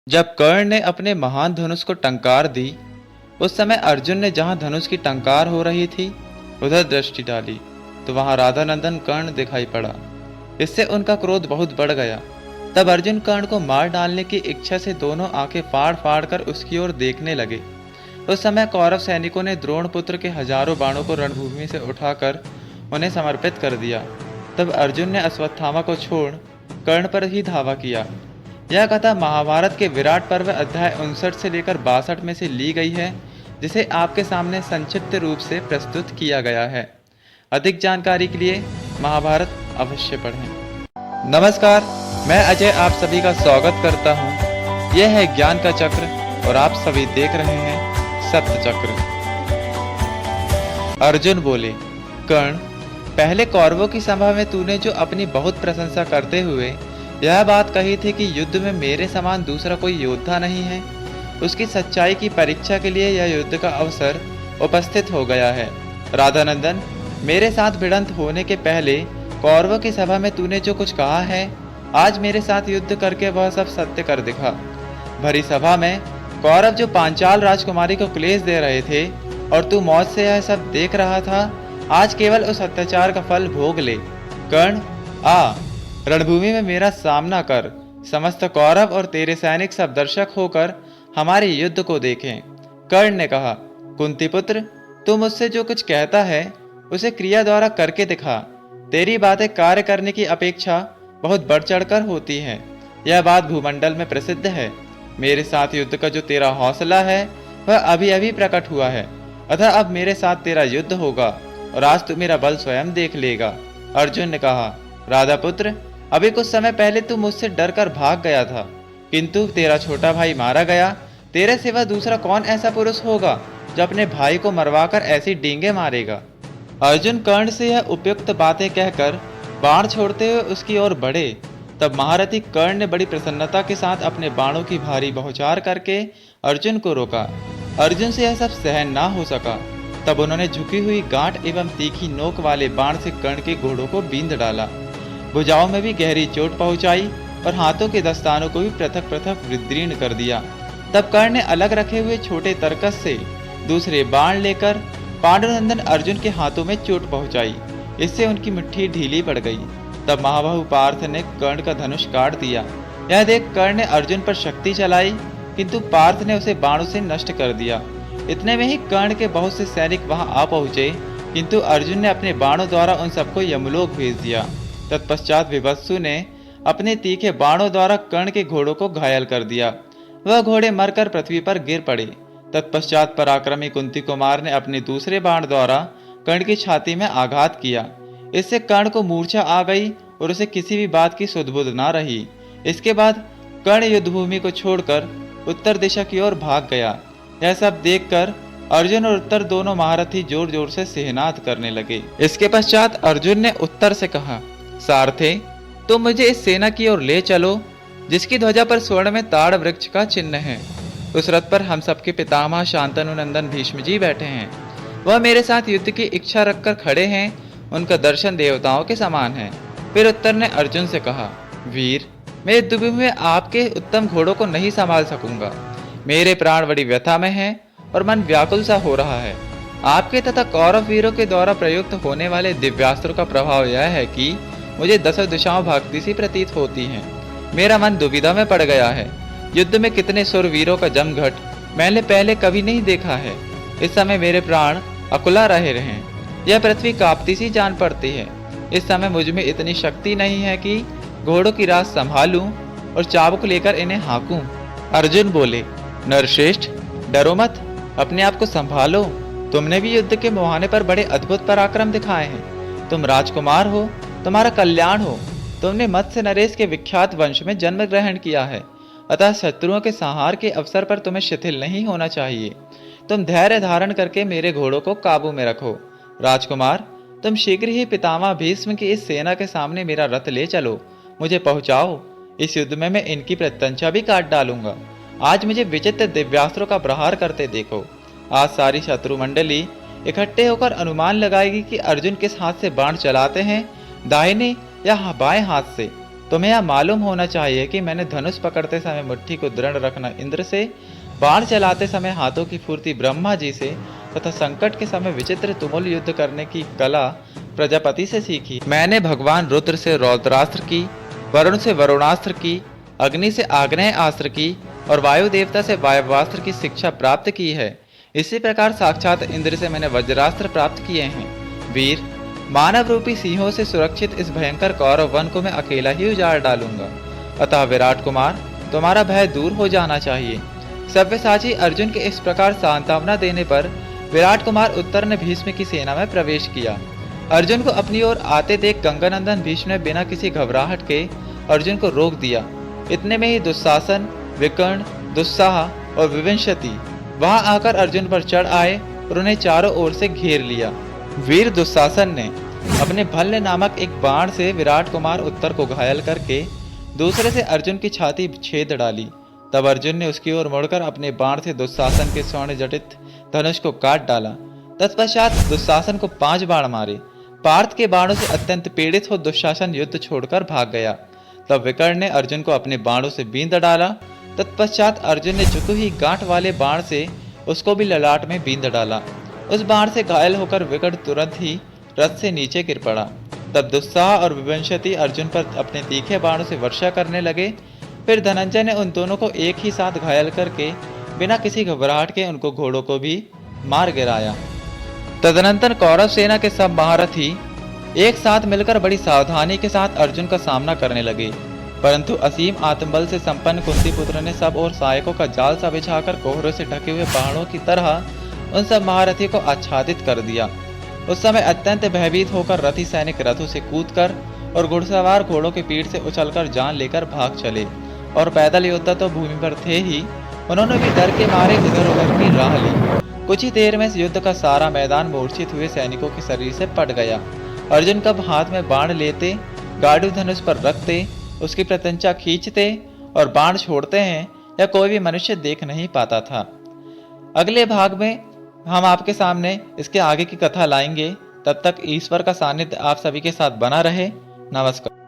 जब कर्ण ने अपने महान धनुष को टंकार दी, उस समय अर्जुन ने जहां धनुष की टंकार हो रही थी उधर दृष्टि डाली तो वहां राधानंदन कर्ण दिखाई पड़ा। इससे उनका क्रोध बहुत बढ़ गया। तब अर्जुन कर्ण को मार डालने की इच्छा से दोनों आंखें फाड़ फाड़ कर उसकी ओर देखने लगे। उस समय कौरव सैनिकों ने द्रोण पुत्र के हजारों बाणों को रणभूमि से उठाकर उन्हें समर्पित कर दिया। तब अर्जुन ने अश्वत्थामा को छोड़ कर्ण पर ही धावा किया। यह कथा महाभारत के विराट पर्व अध्याय 59 से लेकर 62 में से ली गई है, जिसे आपके सामने संक्षिप्त रूप से प्रस्तुत किया गया है। अधिक जानकारी के लिए महाभारत अवश्य पढ़ें। नमस्कार, मैं अजय आप सभी का स्वागत करता हूँ। यह है ज्ञान का चक्र और आप सभी देख रहे हैं सत्य चक्र। अर्जुन बोले, कर्ण, पहले कौरवों की सभा में तूने जो अपनी बहुत प्रशंसा करते हुए यह बात कही थी कि युद्ध में मेरे समान दूसरा कोई योद्धा नहीं है, उसकी सच्चाई की परीक्षा के लिए यह युद्ध का अवसर उपस्थित हो गया है। राधानंदन, मेरे साथ भिड़ंत होने के पहले कौरवों की सभा में तूने जो कुछ कहा है, आज मेरे साथ युद्ध करके वह सब सत्य कर दिखा। भरी सभा में कौरव जो पांचाल राजकुमारी को क्लेश दे रहे थे और तू मौज से यह सब देख रहा था, आज केवल उस अत्याचार का फल भोग ले। कर्ण, आ रणभूमि में मेरा सामना कर। समस्त कौरव और तेरे सैनिक सब दर्शक होकर हमारे युद्ध को देखें। कर्ण ने कहा, कुंती पुत्र, तू मुझसे जो कुछ कहता है उसे क्रिया द्वारा करके दिखा। तेरी बातें कार्य करने की अपेक्षा बहुत बढ़ चढ़कर होती हैं। यह बात भूमंडल में प्रसिद्ध है। मेरे साथ युद्ध का जो तेरा हौसला है वह अभी अभी प्रकट हुआ है, अतः अब मेरे साथ तेरा युद्ध होगा और आज तू मेरा बल स्वयं देख लेगा। अर्जुन ने कहा, राधा पुत्र, अभी कुछ समय पहले तू मुझसे डर कर भाग गया था, किंतु तेरा छोटा भाई मारा गया। तेरे सिवा दूसरा कौन ऐसा पुरुष होगा जो अपने भाई को मरवाकर ऐसी डींगे मारेगा। अर्जुन कर्ण से यह उपयुक्त बातें कहकर बाण छोड़ते हुए उसकी ओर बढ़े। तब महारथी कर्ण ने बड़ी प्रसन्नता के साथ अपने बाणों की भारी बौछार करके अर्जुन को रोका। अर्जुन से यह सब सहन ना हो सका। तब उन्होंने झुकी हुई गांठ एवं तीखी नोक वाले बाण से कर्ण के घोड़ों को बींध डाला। भुजाओं में भी गहरी चोट पहुंचाई और हाथों के दस्तानों को भी पृथक पृथक विदीर्ण कर दिया। तब कर्ण ने अलग रखे हुए छोटे तरकस से दूसरे बाण लेकर पांडुनंदन अर्जुन के हाथों में चोट पहुंचाई। इससे उनकी मुट्ठी ढीली पड़ गई। तब महाबाहु पार्थ ने कर्ण का धनुष काट दिया। यह देख कर्ण ने अर्जुन पर शक्ति चलाई, किंतु पार्थ ने उसे बाणों से नष्ट कर दिया। इतने में ही कर्ण के बहुत से सैनिक वहां आ पहुंचे, किंतु अर्जुन ने अपने बाणों द्वारा उन सबको यमलोक भेज दिया। तत्पश्चात विवत्सु ने अपने तीखे बाणों द्वारा कर्ण के घोड़ों को घायल कर दिया। वह घोड़े मरकर पृथ्वी पर गिर पड़े। तत्पश्चात पराक्रमी कुंती कुमार ने अपने दूसरे बाण द्वारा कर्ण की छाती में आघात किया। इससे कर्ण को मूर्छा आ गई और उसे किसी भी बात की सुध-बुध न रही। इसके बाद कर्ण युद्धभूमि को छोड़कर उत्तर दिशा की ओर भाग गया। यह सब देखकर अर्जुन और उत्तर दोनों महारथी जोर जोर से सिहनाद करने लगे। इसके पश्चात अर्जुन ने उत्तर से कहा, सारथे, तुम मुझे इस सेना की ओर ले चलो जिसकी ध्वजा पर स्वर्ण में ताड़ वृक्ष का चिन्ह है। उस रथ पर हम सबके पितामह शांतनु नंदन भीष्म जी बैठे हैं। वह मेरे साथ युद्ध की इच्छा रखकर खड़े हैं। उनका दर्शन देवताओं के समान है। फिर उत्तर ने अर्जुन से कहा, वीर, मैं युद्धभूमि में आपके उत्तम घोड़ों को नहीं संभाल सकूंगा। मेरे प्राण बड़ी व्यथा में हैं और मन व्याकुल सा हो रहा है। आपके तथा कौरव वीरों के द्वारा प्रयुक्त होने वाले दिव्यास्त्रों का प्रभाव यह है कि मुझे दसों दिशाओं भागती सी प्रतीत होती हैं। मेरा मन दुविधा में पड़ गया है। युद्ध में कितने सुरवीरों का जमघट मैंने पहले कभी नहीं देखा है। इस समय मेरे प्राण अकुला रहे हैं। यह पृथ्वी कांपती सी जान पड़ती है। इस समय मुझ में इतनी शक्ति नहीं है कि घोड़ों की रास संभालूं और चाबुक लेकर इन्हें हाँकूं। अर्जुन बोले, नरश्रेष्ठ, डरो मत, अपने आप को संभालो। तुमने भी युद्ध के मुहाने पर बड़े अद्भुत पराक्रम दिखाए हैं। तुम राजकुमार हो, तुम्हारा कल्याण हो। तुमने मत्स्य नरेश के विख्यात वंश में जन्म ग्रहण किया है, अतः शत्रुओं के संहार के अवसर पर तुम्हें शिथिल नहीं होना चाहिए। तुम धैर्य धारण करके मेरे घोड़ों को काबू में रखो। राजकुमार, तुम शीघ्र ही पितामह भीष्म की इस सेना के सामने मेरा रथ ले चलो, मुझे पहुंचाओ। इस युद्ध में मैं इनकी प्रत्यंचा भी काट डालूंगा। आज मुझे विचित्र दिव्यास्त्रों का प्रहार करते देखो। आज सारी शत्रु मंडली इकट्ठे होकर अनुमान लगाएगी कि अर्जुन किस हाथ से बाण चलाते हैं, दाहिने या बाएं हाथ से। तुम्हें यह मालूम होना चाहिए कि मैंने धनुष पकड़ते समय मुट्ठी को दृढ़ रखना इंद्र से, बाण चलाते समय हाथों की फुर्ती ब्रह्मा जी से तथा संकट के समय विचित्र तुमुल युद्ध करने की कला प्रजापति से सीखी। मैंने भगवान रुद्र से रौद्रास्त्र की, वरुण से वरुणास्त्र की, अग्नि से आग्नेय अस्त्र की और वायु देवता से वायवास्त्र की शिक्षा प्राप्त की है। इसी प्रकार साक्षात इंद्र से मैंने वज्रास्त्र प्राप्त किए हैं। वीर, मानव रूपी सिंहों से सुरक्षित इस भयंकर कौरव वन को मैं अकेला ही उजाड़ डालूंगा, अतः विराट कुमार तुम्हारा भय दूर हो जाना चाहिए। सव्यसाची अर्जुन के इस प्रकार सांत्वना देने पर विराट कुमार उत्तर ने भीष्म की सेना में प्रवेश किया। अर्जुन को अपनी ओर आते देख गंगानंदन भीष्म ने बिना किसी घबराहट के अर्जुन को रोक दिया। इतने में ही दुशासन, विकर्ण, दुस्साह और विवंशति वहां आकर अर्जुन पर चढ़ आए और उन्हें चारों ओर से घेर लिया। वीर दुशासन ने अपने भल्ल नामक एक बाण से विराट कुमार उत्तर को घायल करके दूसरे से अर्जुन की छाती छेद डाली। तब अर्जुन ने उसकी ओर मुड़कर अपने बाण से दुशासन के स्वर्ण जटित धनुष को काट डाला। तत्पश्चात दुशासन को 5 बाण मारे। पार्थ के बाणों से अत्यंत पीड़ित हो दुशासन युद्ध छोड़कर भाग गया। तब विकर्ण ने अर्जुन को अपने बाणों से बींध डाला। तत्पश्चात अर्जुन ने चुकी हुई गांठ वाले बाण से उसको भी ललाट में बींध डाला। उस बाण से घायल होकर विकर्ण तुरंत ही रथ से नीचे गिर पड़ा। तब दुस्साह और विवंशति अर्जुन पर अपने तीखे बाणों से वर्षा करने लगे। फिर धनंजय ने उन दोनों को एक ही साथ घायल करके बिना किसी घबराहट के उनको घोड़ों को भी मार गिराया। तदनंतर कौरव सेना के सब महारथी एक साथ मिलकर बड़ी सावधानी के साथ अर्जुन का सामना करने लगे, परंतु असीम आत्मबल से संपन्न कुंतीपुत्र ने सब और सहायकों का जाल सा बिछाकर कोहरों से ढके हुए पहाड़ों की तरह उन सब महारथियों को आच्छादित कर दिया। उस समय अत्यंत भयभीत होकर रथी सैनिक रथों से कूदकर और घुड़सवार घोड़ों की पीठ से उछलकर जान लेकर भाग चले, और पैदल योद्धा तो भूमि पर थे ही, उन्होंने भी डर के मारे इधर उधर की राह ली। कुछ ही देर में इस युद्ध का सारा मैदान मूर्छित हुए सैनिकों के शरीर से पट गया। अर्जुन कब हाथ में बाण लेते, गांडीव धनुष पर रखते, उसकी प्रत्यंचा खींचते और बाण छोड़ते हैं, या कोई भी मनुष्य देख नहीं पाता था। अगले भाग में हम आपके सामने इसके आगे की कथा लाएंगे। तब तक ईश्वर का सानिध्य आप सभी के साथ बना रहे। नमस्कार।